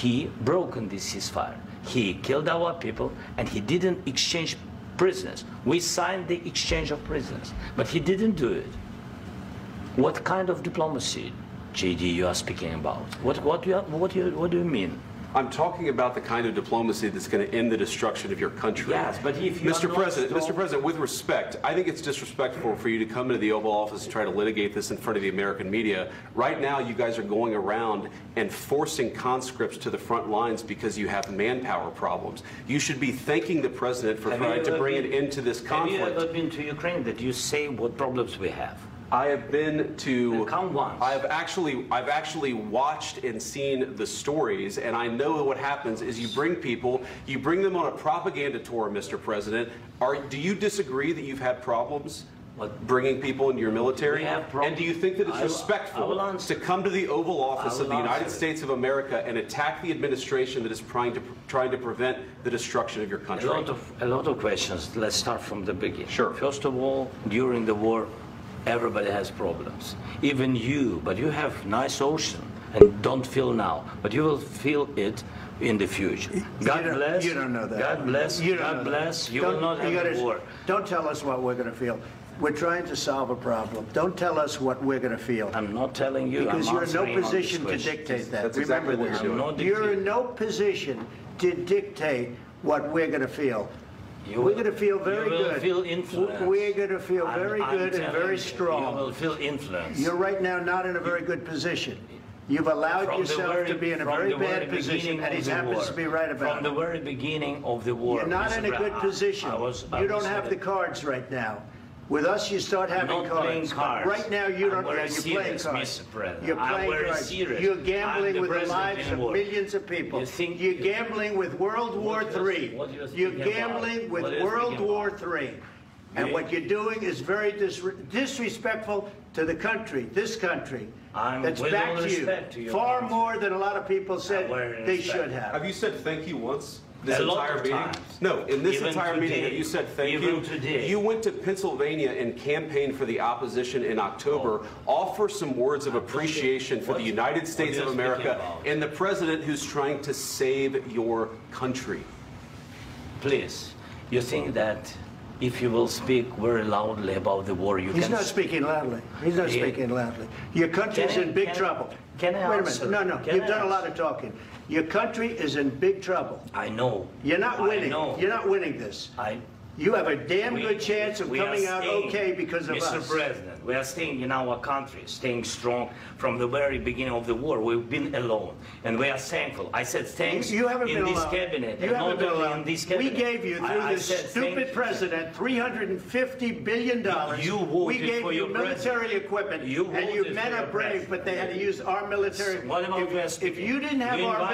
he broken this ceasefire. He killed our people, and he didn't exchange prisoners. We signed the exchange of prisoners, but he didn't do it. What kind of diplomacy, JD, you are speaking about? What do you mean? I'm talking about the kind of diplomacy that's going to end the destruction of your country. Yes, but if you Mr. President, with respect, I think it's disrespectful for you to come into the Oval Office and try to litigate this in front of the American media. Right now, you guys are going around and forcing conscripts to the front lines because you have manpower problems. You should be thanking the President for trying to bring an end to this conflict. Have you ever been to Ukraine that you say what problems we have? I have been to. Come once. I've actually watched and seen the stories, and I know what happens is you bring people, you bring them on a propaganda tour, Mr. President. Do you disagree that you've had problems bringing people into your military? And do you think that it's respectful to come to the Oval Office of the United States of America and attack the administration that is trying to prevent the destruction of your country? A lot of questions. Let's start from the beginning. Sure. First of all, during the war, everybody has problems, even you, but you have nice ocean and don't feel now, but you will feel it in the future. God bless. You don't know that. God bless. You God bless. You will not have war. Don't tell us what we're going to feel. We're trying to solve a problem. Don't tell us what we're going to feel. I'm not telling you. Because you're in no position to dictate that. That's exactly what you're doing. You're in no position to dictate what we're going to feel. We're going to feel very good. Feel influence. We're going to feel very good and very strong. You will feel influence. You're right now not in a very good position. You've allowed yourself to be in a very bad position, and he happens to be right about it. From the very beginning of the war. You're not in a good position. You don't have the cards right now. With us, you start having cards. Right now, you don't. You're playing cards. You're playing cards. You're gambling with the lives of millions of people. You're gambling with World War III. You're gambling with World War III. And what you're doing is very disrespectful to the country, this country, that's backed you far more than a lot of people said they should have. Have you said thank you once? This entire meeting? No, in this entire meeting, have you said thank you? You went to Pennsylvania and campaigned for the opposition in October. Offer some words of appreciation for the United States of America and the President who's trying to save your country. Please, you think that if you will speak very loudly about the war, He's not speaking loudly. He's not speaking loudly. Your country's in big trouble. Can I Wait a minute. No, you've done a lot of talking. Your country is in big trouble. I know. You're not winning. You're not winning this. You have a damn good chance of coming out okay because of us. Mr. President, we are staying in our country, staying strong from the very beginning of the war. We've been alone, and we are thankful. I said thanks you haven't in been this alone. cabinet. You haven't been alone. In this cabinet. We gave you, through this stupid president, $350 billion. We gave you military equipment, and your men are brave, but they had to use our military. What about if you didn't have our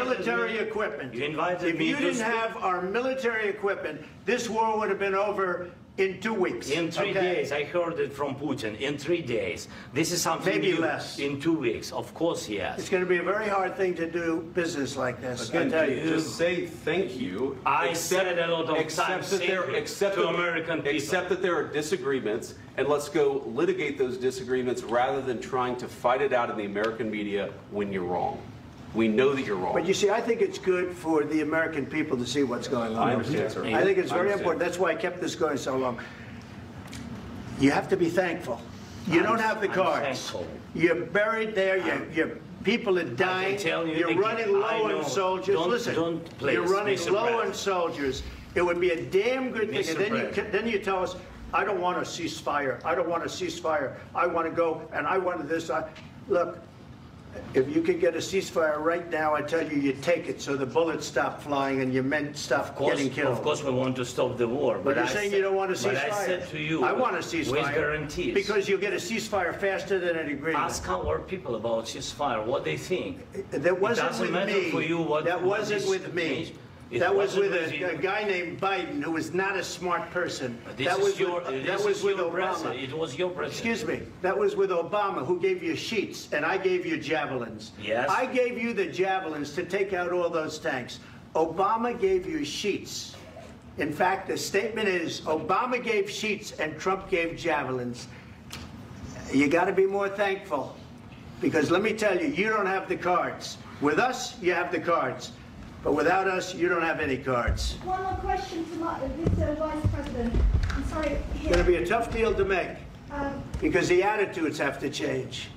military equipment, this war would have been over in 2 weeks. In 3 days. I heard it from Putin. In 3 days. This is something maybe new. Less. In 2 weeks. Of course, yes. It's going to be a very hard thing to do business like this. Again, just say thank you. I said a lot of times to American people. Accept that there are disagreements, and let's go litigate those disagreements rather than trying to fight it out in the American media when you're wrong. We know that you're wrong. But you see, I think it's good for the American people to see what's going on. I understand, sir. I think it's very important. That's why I kept this going so long. You have to be thankful. You don't have the cards. You're buried there. Your people are dying. You're running low on soldiers. Listen, you're running low on soldiers. It would be a damn good thing. And then you tell us, I don't want a ceasefire. I don't want a ceasefire. I want to go, and I want this. Look. If you could get a ceasefire right now, I tell you, you take it so the bullets stop flying and your men stop getting killed. Of course, we want to stop the war. But you're saying you don't want a ceasefire. But I said to you, I want a ceasefire. With guarantees. Because you'll get a ceasefire faster than an agreement. Ask our people about ceasefire, what they think. That wasn't with me. For you that wasn't with me. That was with a guy named Biden, who was not a smart person. That was with Obama. It was your president. Excuse me. That was with Obama, who gave you sheets, and I gave you javelins. Yes. I gave you the javelins to take out all those tanks. Obama gave you sheets. In fact, the statement is, Obama gave sheets and Trump gave javelins. You got to be more thankful. Because let me tell you, you don't have the cards. With us, you have the cards. But without us, you don't have any cards. One more question to this Vice President. I'm sorry. It's going to be a tough deal to make because the attitudes have to change.